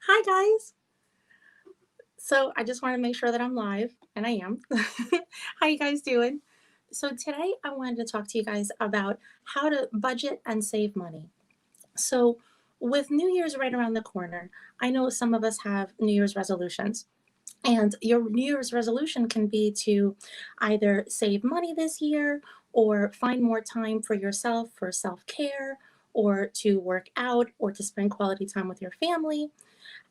Hi guys. So I just want to make sure that I'm live, and I am. How you guys doing? So today I wanted to talk to you guys about how to budget and save money. So with New Year's right around the corner, I know some of us have New Year's resolutions. And your New Year's resolution can be to either save money this year or find more time for yourself for self-care or to work out or to spend quality time with your family.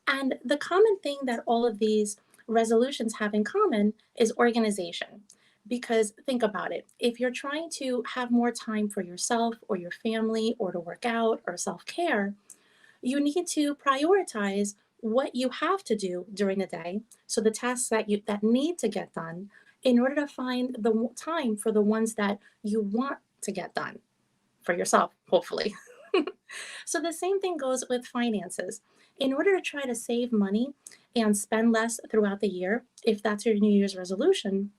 And the common thing that all of these resolutions have in common is organization. Because think about it, if you're trying to have more time for yourself or your family or to work out or self care, you need to prioritize what you have to do during the day. So the tasks that need to get done in order to find the time for the ones that you want to get done for yourself, hopefully. So the same thing goes with finances. In order to try to save money and spend less throughout the year, if that's your New Year's resolution,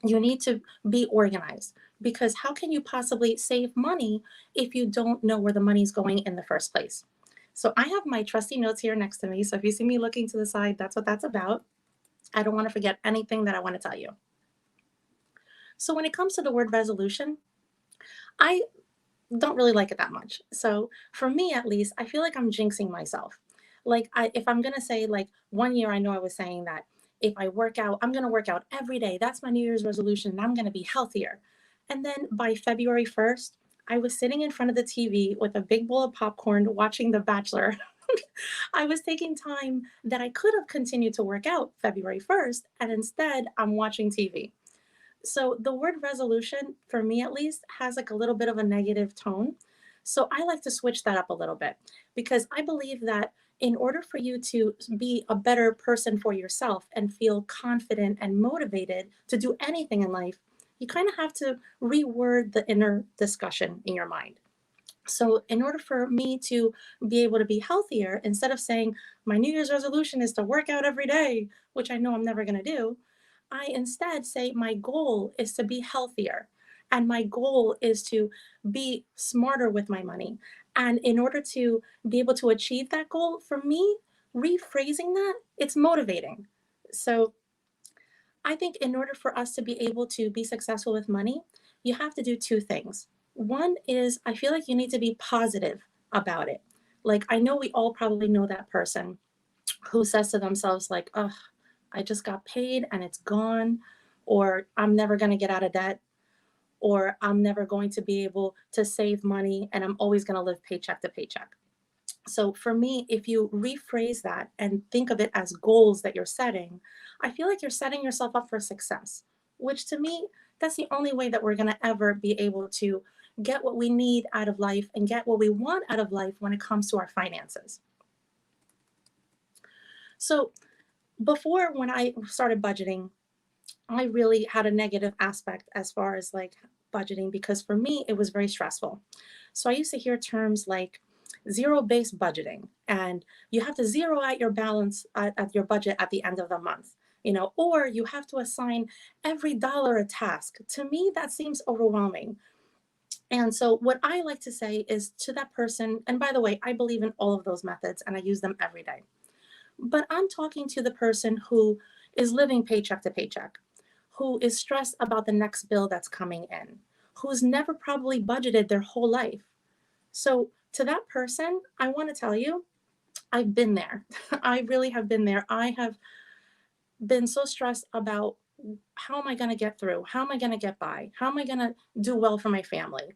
you need to be organized because how can you possibly save money if you don't know where the money's going in the first place? So I have my trusty notes here next to me. So if you see me looking to the side, that's what that's about. I don't want to forget anything that I want to tell you. So when it comes to the word resolution, I don't really like it that much. So for me, at least, I feel like I'm jinxing myself. If I'm gonna say like 1 year, I know I was saying that if I work out, I'm gonna work out every day. That's my New Year's resolution, and I'm gonna be healthier. And then by February 1st, I was sitting in front of the TV with a big bowl of popcorn watching The Bachelor. I was taking time that I could have continued to work out February 1st, and instead I'm watching TV. So the word resolution, for me at least, has like a little bit of a negative tone. So I like to switch that up a little bit because I believe that in order for you to be a better person for yourself and feel confident and motivated to do anything in life, you kind of have to reword the inner discussion in your mind. So, in order for me to be able to be healthier, instead of saying my New Year's resolution is to work out every day, which I know I'm never going to do, I instead say my goal is to be healthier. And my goal is to be smarter with my money. And in order to be able to achieve that goal, for me, rephrasing that, it's motivating. So I think in order for us to be able to be successful with money, you have to do two things. One is I feel like you need to be positive about it. Like I know we all probably know that person who says to themselves like, "Ugh, I just got paid and it's gone," or "I'm never going to get out of debt," or "I'm never going to be able to save money and I'm always going to live paycheck to paycheck." So for me, if you rephrase that and think of it as goals that you're setting, I feel like you're setting yourself up for success, which to me, that's the only way that we're going to ever be able to get what we need out of life and get what we want out of life when it comes to our finances. So before, when I started budgeting, I really had a negative aspect as far as like budgeting because for me, it was very stressful. So I used to hear terms like zero-based budgeting, and you have to zero out your balance at your budget at the end of the month, or you have to assign every dollar a task. To me, that seems overwhelming. And so, what I like to say is to that person, and by the way, I believe in all of those methods and I use them every day. But I'm talking to the person who is living paycheck to paycheck, who is stressed about the next bill that's coming in, who's never probably budgeted their whole life. So, to that person, I want to tell you, I've been there. I really have been there. I have been so stressed about how am I going to get through? How am I going to get by? How am I going to do well for my family?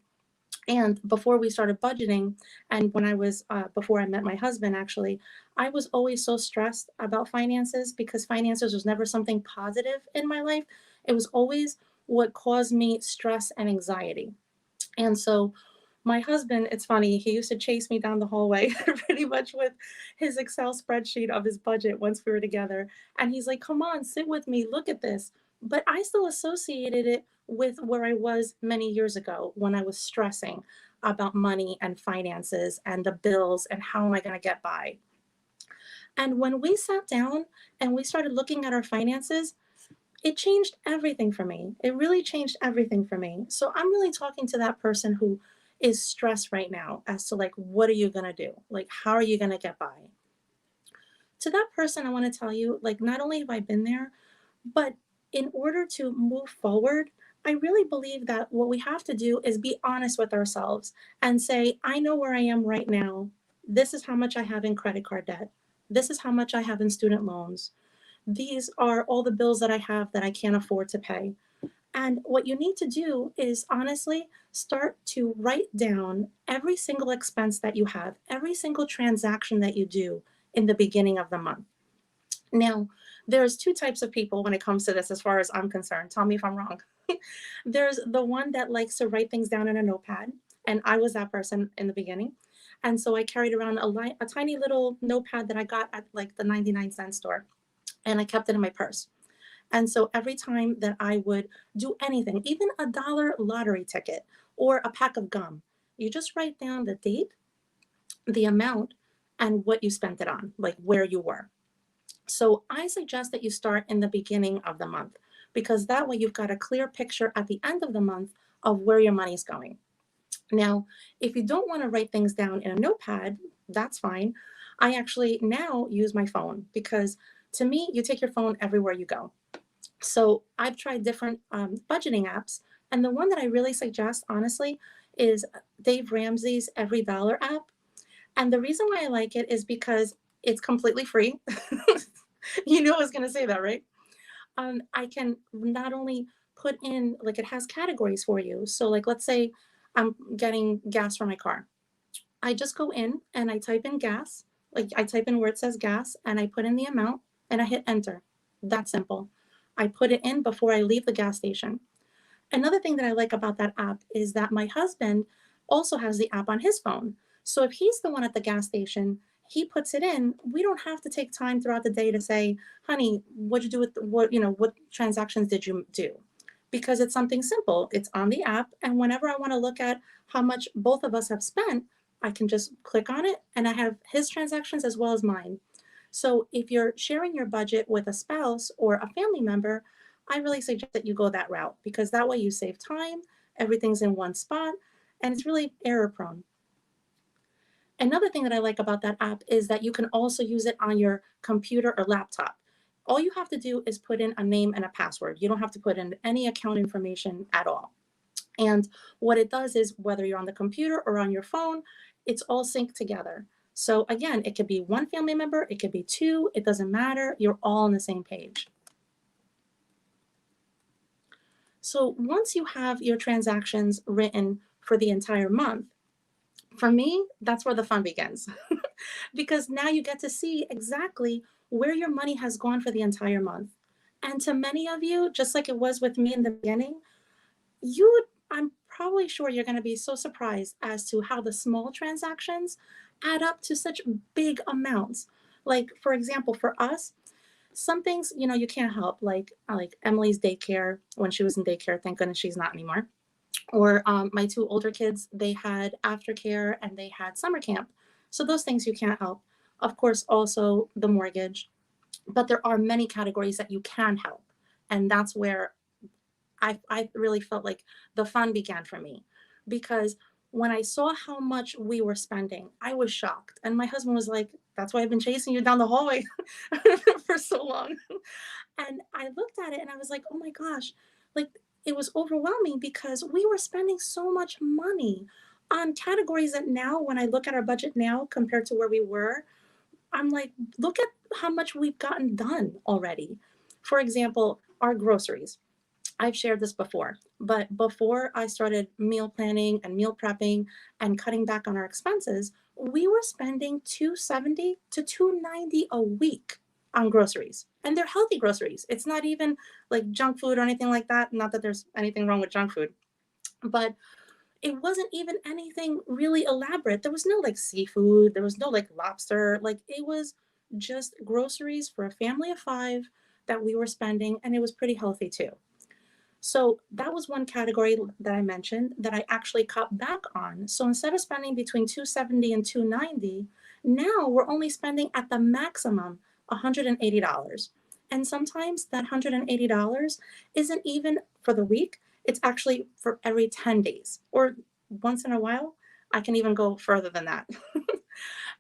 And before we started budgeting, and when I was, before I met my husband, actually, I was always so stressed about finances because finances was never something positive in my life. It was always what caused me stress and anxiety. And so my husband, it's funny, he used to chase me down the hallway pretty much with his Excel spreadsheet of his budget once we were together. And he's like, come on, sit with me, look at this. But I still associated it with where I was many years ago when I was stressing about money and finances and the bills and how am I going to get by. And when we sat down and we started looking at our finances, it changed everything for me. It really changed everything for me. So I'm really talking to that person who is stressed right now as to like, what are you going to do? Like, how are you going to get by? To that person, I want to tell you, like, not only have I been there, but in order to move forward, I really believe that what we have to do is be honest with ourselves and say, I know where I am right now. This is how much I have in credit card debt. This is how much I have in student loans. These are all the bills that I have that I can't afford to pay. And what you need to do is honestly start to write down every single expense that you have, every single transaction that you do in the beginning of the month. Now, there's two types of people when it comes to this, as far as I'm concerned. Tell me if I'm wrong. There's the one that likes to write things down in a notepad, and I was that person in the beginning. And so I carried around a tiny little notepad that I got at like the 99-cent store, and I kept it in my purse. And so every time that I would do anything, even a dollar lottery ticket or a pack of gum, you just write down the date, the amount, and what you spent it on, like where you were. So I suggest that you start in the beginning of the month, because that way you've got a clear picture at the end of the month of where your money is going. Now, if you don't want to write things down in a notepad, that's fine. I actually now use my phone, because to me, you take your phone everywhere you go. So I've tried different budgeting apps, and the one that I really suggest, honestly, is Dave Ramsey's Every Dollar app. And the reason why I like it is because it's completely free. You know I was going to say that, right? I can not only put in, like, it has categories for you. So, like, let's say I'm getting gas for my car. I just go in and I type in gas, like, I type in where it says gas, and I put in the amount and I hit enter. That simple. I put it in before I leave the gas station. Another thing that I like about that app is that my husband also has the app on his phone. So if he's the one at the gas station, he puts it in. We don't have to take time throughout the day to say, honey, what'd you do with what transactions did you do? Because it's something simple. It's on the app. And whenever I want to look at how much both of us have spent, I can just click on it and I have his transactions as well as mine. So if you're sharing your budget with a spouse or a family member, I really suggest that you go that route, because that way you save time, everything's in one spot, and it's really error prone. Another thing that I like about that app is that you can also use it on your computer or laptop. All you have to do is put in a name and a password. You don't have to put in any account information at all. And what it does is, whether you're on the computer or on your phone, it's all synced together. So again, it could be one family member, it could be two, it doesn't matter. You're all on the same page. So once you have your transactions written for the entire month, for me, that's where the fun begins. Because now you get to see exactly where your money has gone for the entire month. And to many of you, just like it was with me in the beginning, I'm probably sure you're going to be so surprised as to how the small transactions add up to such big amounts. Like, for example, for us, some things, you can't help, like Emily's daycare. When she was in daycare, thank goodness she's not anymore. Or my two older kids, they had aftercare and they had summer camp. So those things you can't help. Of course, also the mortgage. But there are many categories that you can help. And that's where I really felt like the fun began for me, because when I saw how much we were spending, I was shocked. And my husband was like, that's why I've been chasing you down the hallway for so long. And I looked at it and I was like, oh my gosh, like, it was overwhelming, because we were spending so much money on categories that now, when I look at our budget now compared to where we were, I'm like, look at how much we've gotten done already. For example, our groceries. I've shared this before, but before I started meal planning and meal prepping and cutting back on our expenses, we were spending 270 to 290 a week on groceries. And they're healthy groceries. It's not even like junk food or anything like that. Not that there's anything wrong with junk food, but it wasn't even anything really elaborate. There was no like seafood, there was no like lobster. Like, it was just groceries for a family of five that we were spending, and it was pretty healthy too. So that was one category that I mentioned that I actually cut back on. So instead of spending between 270 and 290, now we're only spending at the maximum $180. And sometimes that $180 isn't even for the week. It's actually for every 10 days, or once in a while, I can even go further than that.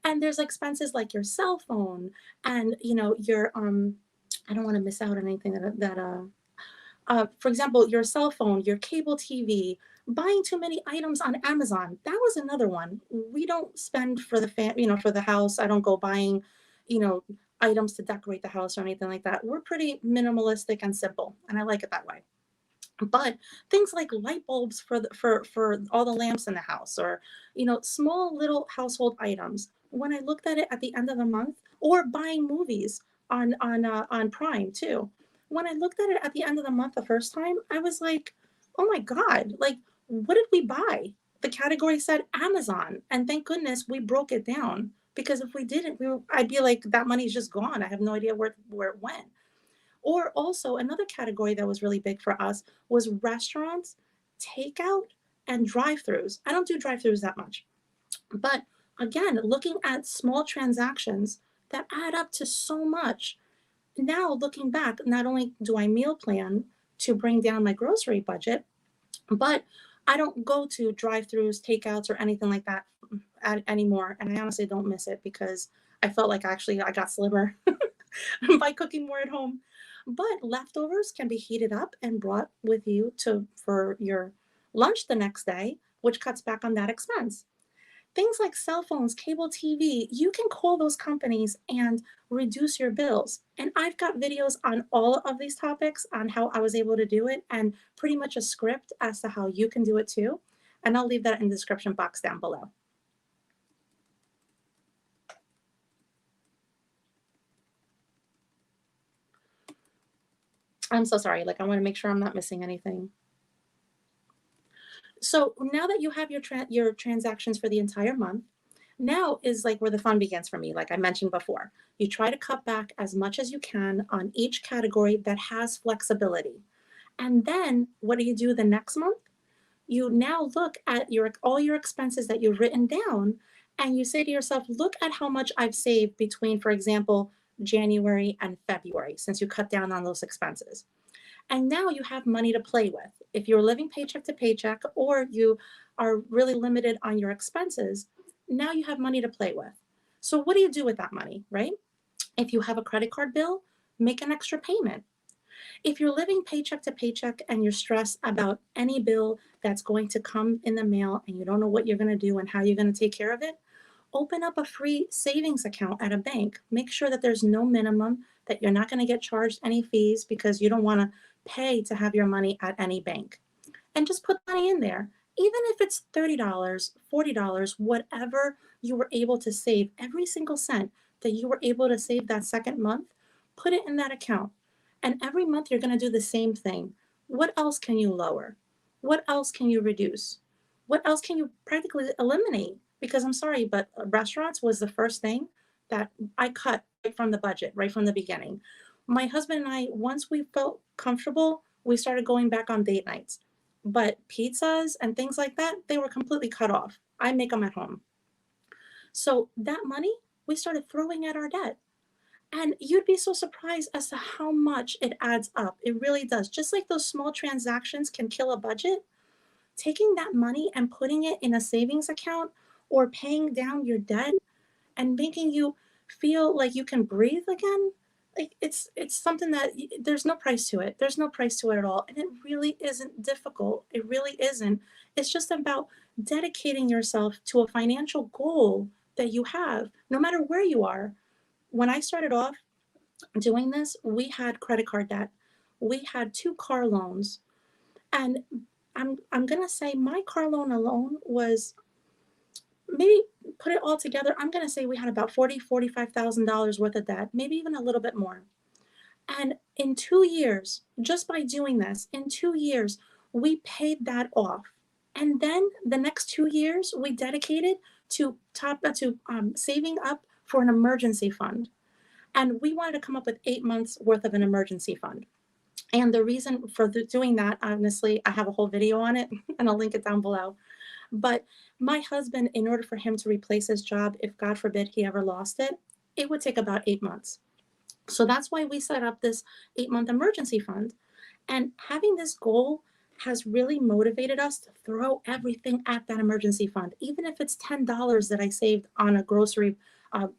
And there's expenses like your cell phone and, your, I don't want to miss out on anything for example, your cell phone, your cable TV, buying too many items on Amazon. That was another one. We don't spend for for the house. I don't go buying, you know, items to decorate the house or anything like that. We're pretty minimalistic and simple, and I like it that way. But things like light bulbs for all the lamps in the house, or small little household items, when I looked at it at the end of the month, or buying movies on Prime too, when I looked at it at the end of the month the first time, I was like, oh my god, like, what did we buy? The category said Amazon, and thank goodness we broke it down, because if we didn't, I'd be like, that money's just gone. I have no idea where it went. Or also another category that was really big for us was restaurants, takeout, and drive-throughs. I don't do drive-throughs that much. But again, looking at small transactions that add up to so much. Now, looking back, not only do I meal plan to bring down my grocery budget, but I don't go to drive-throughs, takeouts, or anything like that anymore. And I honestly don't miss it, because I felt like actually I got slimmer by cooking more at home. But leftovers can be heated up and brought with you to for your lunch the next day, which cuts back on that expense. Things like cell phones, cable TV, you can call those companies and reduce your bills. And I've got videos on all of these topics on how I was able to do it, and pretty much a script as to how you can do it too. And I'll leave that in the description box down below. I'm so sorry. Like, I want to make sure I'm not missing anything. So now that you have your transactions for the entire month, now is like where the fun begins for me. Like I mentioned before, you try to cut back as much as you can on each category that has flexibility. And then what do you do the next month? You now look at all your expenses that you've written down, and you say to yourself, look at how much I've saved between, for example, January and February, since you cut down on those expenses. And now you have money to play with. If you're living paycheck to paycheck, or you are really limited on your expenses, now you have money to play with. So what do you do with that money, right? If you have a credit card bill, make an extra payment. If you're living paycheck to paycheck and you're stressed about any bill that's going to come in the mail and you don't know what you're going to do and how you're going to take care of it, open up a free savings account at a bank. Make sure that there's no minimum, that you're not going to get charged any fees, because you don't want to pay to have your money at any bank. And just put money in there. Even if it's $30, $40, whatever you were able to save, every single cent that you were able to save that second month, put it in that account. And every month you're going to do the same thing. What else can you lower? What else can you reduce? What else can you practically eliminate? Because I'm sorry, but restaurants was the first thing that I cut right from the budget, right from the beginning. My husband and I, once we felt comfortable, we started going back on date nights. But pizzas and things like that, they were completely cut off. I make them at home. So that money, we started throwing at our debt. And you'd be so surprised as to how much it adds up. It really does. Just like those small transactions can kill a budget, taking that money and putting it in a savings account, or paying down your debt and making you feel like you can breathe again, like it's something that there's no price to it. There's no price to it at all. And it really isn't difficult. It really isn't. It's just about dedicating yourself to a financial goal that you have, no matter where you are. When I started off doing this, we had credit card debt. We had 2 car loans. And I'm gonna say my car loan alone was, maybe put it all together, I'm gonna say we had about $45,000 worth of debt, maybe even a little bit more. And in 2 years, just by doing this, in 2 years, we paid that off. And then the next 2 years, we dedicated to saving up for an emergency fund. And we wanted to come up with 8 months worth of an emergency fund. And the reason for doing that, honestly, I have a whole video on it and I'll link it down below. But my husband, in order for him to replace his job, if God forbid he ever lost it, it would take about 8 months. So that's why we set up this 8-month emergency fund. And having this goal has really motivated us to throw everything at that emergency fund. Even if it's $10 that I saved on a grocery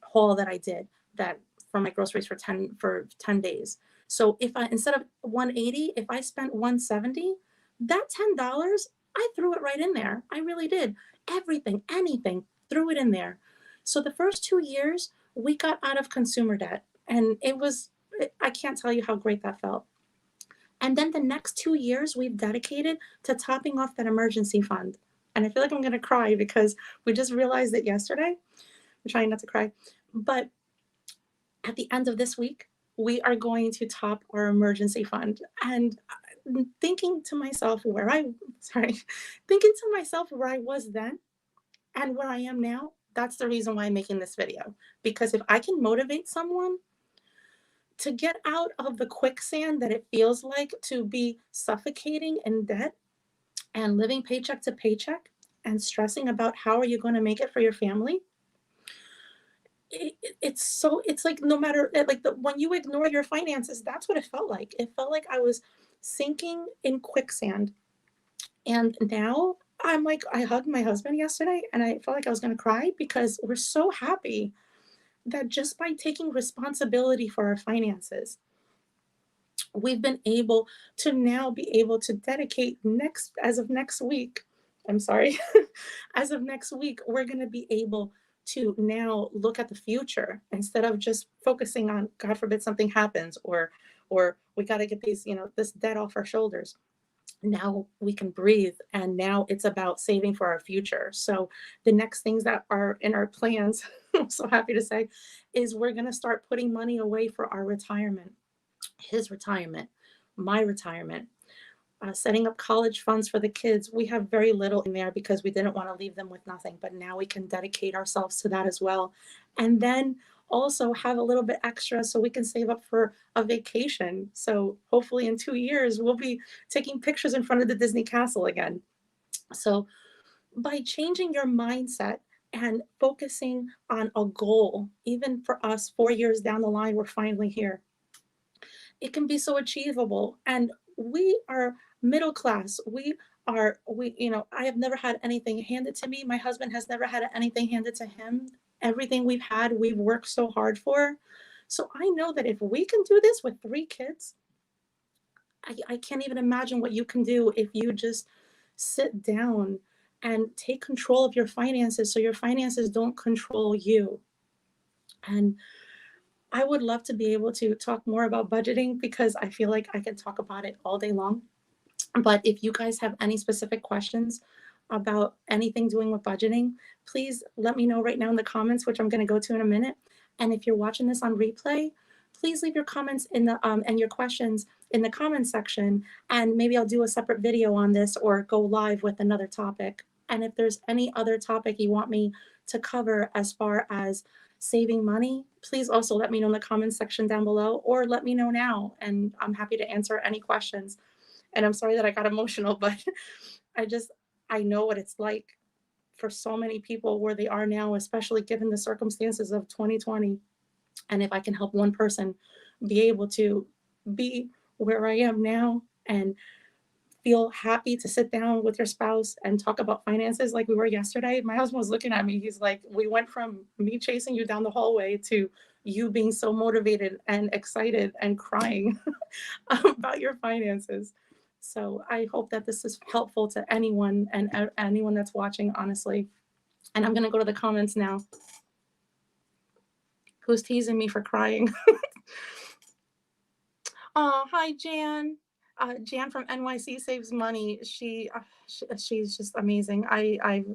haul that I did that for my groceries for 10 days. So if I, instead of 180, if I spent 170, that $10, I threw it right in there. I really did. Everything, anything, threw it in there. So the first 2 years, we got out of consumer debt. And I can't tell you how great that felt. And then the next 2 years, we've dedicated to topping off that emergency fund. And I feel like I'm going to cry because we just realized it yesterday. I'm trying not to cry. But at the end of this week, we are going to top our emergency fund. And thinking to myself thinking to myself where I was then and where I am now, that's the reason why I'm making this video. Because if I can motivate someone to get out of the quicksand that it feels like to be suffocating in debt and living paycheck to paycheck and stressing about how are you going to make it for your family, it's like no matter like when you ignore your finances, that's what it felt like. It felt like I was sinking in quicksand. And now I'm like, I hugged my husband yesterday and I felt like I was going to cry because we're so happy that just by taking responsibility for our finances, we've been able to now be able to dedicate as of next week. I'm sorry. As of next week, we're going to be able to now look at the future instead of just focusing on, God forbid something happens, or we got to get this debt off our shoulders. Now we can breathe, and now it's about saving for our future. So the next things that are in our plans, I'm so happy to say, is we're going to start putting money away for our retirement, his retirement, my retirement, setting up college funds for the kids. We have very little in there because we didn't want to leave them with nothing, but now we can dedicate ourselves to that as well. And then also have a little bit extra so we can save up for a vacation. So hopefully in 2 years, we'll be taking pictures in front of the Disney castle again. So by changing your mindset and focusing on a goal, even for us, 4 years down the line, we're finally here. It can be so achievable. And we are middle class. I have never had anything handed to me. My husband has never had anything handed to him. Everything we've had, we've worked so hard for. So I know that if we can do this with 3 kids, I can't even imagine what you can do if you just sit down and take control of your finances so your finances don't control you. And I would love to be able to talk more about budgeting because I feel like I can talk about it all day long. But if you guys have any specific questions about anything doing with budgeting, please let me know right now in the comments, which I'm going to go to in a minute. And if you're watching this on replay, please leave your comments and your questions in the comments section, and maybe I'll do a separate video on this or go live with another topic. And if there's any other topic you want me to cover as far as saving money, please also let me know in the comments section down below, or let me know now, and I'm happy to answer any questions. And I'm sorry that I got emotional, but I know what it's like for so many people where they are now, especially given the circumstances of 2020. And if I can help one person be able to be where I am now and feel happy to sit down with your spouse and talk about finances like we were yesterday. My husband was looking at me. He's like, we went from me chasing you down the hallway to you being so motivated and excited and crying about your finances. So I hope that this is helpful to anyone and anyone that's watching, honestly. And I'm going to go to the comments now. Who's teasing me for crying? Oh, hi, Jan. Jan from NYC Saves Money. She's just amazing. I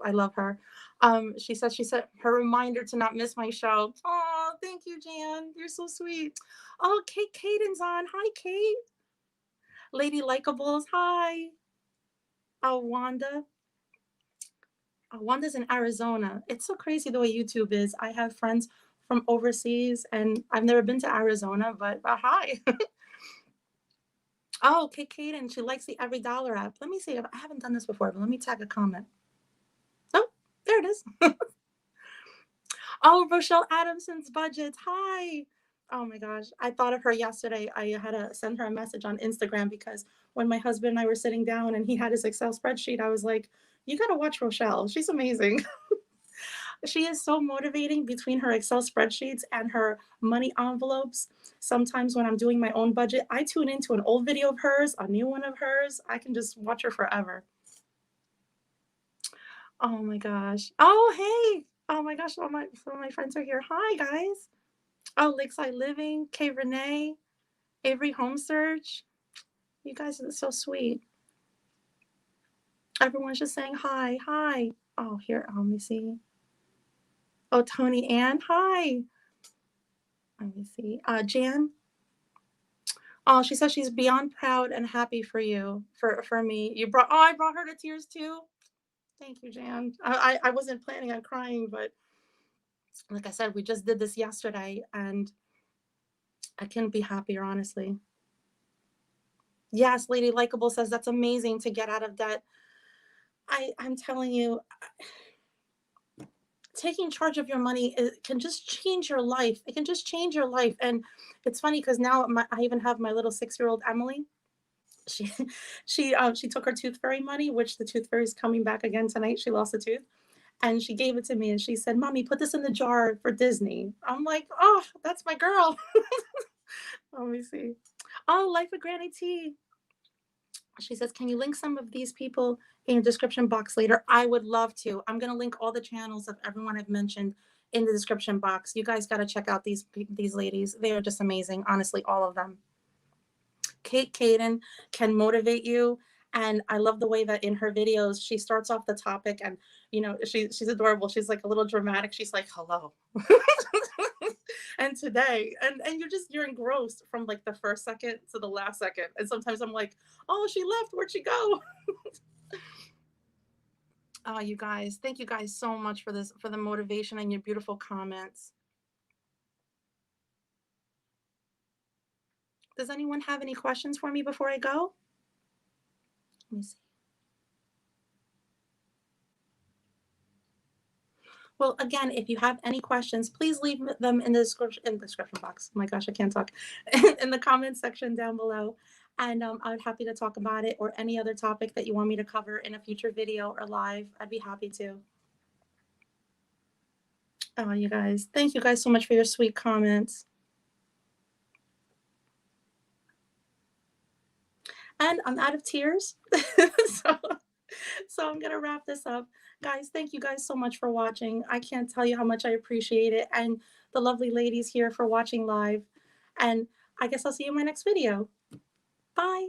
love her. She said her reminder to not miss my show. Oh, thank you, Jan. You're so sweet. Oh, Kate Caden's on. Hi, Kate. Lady Likeables. Hi. Wanda. Wanda's in Arizona. It's so crazy the way YouTube is. I have friends from overseas, and I've never been to Arizona, but hi. Oh, Kate Caden, she likes the Every Dollar app. Let me see. I haven't done this before, but let me tag a comment. Oh, there it is. Oh, Rochelle Adamson's Budgets. Hi. Oh my gosh. I thought of her yesterday. I had to send her a message on Instagram because when my husband and I were sitting down and he had his Excel spreadsheet, I was like, you got to watch Rochelle. She's amazing. She is so motivating between her Excel spreadsheets and her money envelopes. Sometimes when I'm doing my own budget, I tune into an old video of hers, a new one of hers. I can just watch her forever. Oh my gosh. Oh, hey. Oh my gosh. All my friends are here. Hi, guys. Oh, Lakeside Living, K Rene, Avery Home Search. You guys are so sweet. Everyone's just saying hi. Hi. Oh, here. Let me see. Oh, Tony Ann. Hi. Let me see. Jan. Oh, she says she's beyond proud and happy for you, for me. You brought. Oh, I brought her to tears too. Thank you, Jan. I wasn't planning on crying, but like I said, we just did this yesterday, and I couldn't be happier, honestly. Yes, Lady Likeable says that's amazing to get out of debt. I'm telling you, taking charge of your money can just change your life. It can just change your life. And it's funny because now I even have my little 6-year-old Emily. She she took her tooth fairy money, which the tooth fairy is coming back again tonight. She lost a tooth, and she gave it to me, and she said, "Mommy, put this in the jar for Disney." I'm like, "Oh, that's my girl." Let me see. Oh, Life of Granny T. She says, "Can you link some of these people in your description box later?" I would love to. I'm going to link all the channels of everyone I've mentioned in the description box. You guys got to check out these ladies. They are just amazing, honestly, all of them. Kate Caden can motivate you. And I love the way that in her videos, she starts off the topic and, she's adorable. She's like a little dramatic. She's like, hello. And today, and you're engrossed from like the first second to the last second. And sometimes I'm like, oh, she left. Where'd she go? Oh, you guys, thank you guys so much for this, for the motivation and your beautiful comments. Does anyone have any questions for me before I go? Let me see. Well, again, if you have any questions, please leave them in the description box. Oh my gosh, I can't talk. In the comments section down below. And I'd happy to talk about it or any other topic that you want me to cover in a future video or live. I'd be happy to. Oh, you guys, thank you guys so much for your sweet comments. And I'm out of tears. so, so I'm going to wrap this up. Guys, thank you guys so much for watching. I can't tell you how much I appreciate it. And the lovely ladies here for watching live. And I guess I'll see you in my next video. Bye.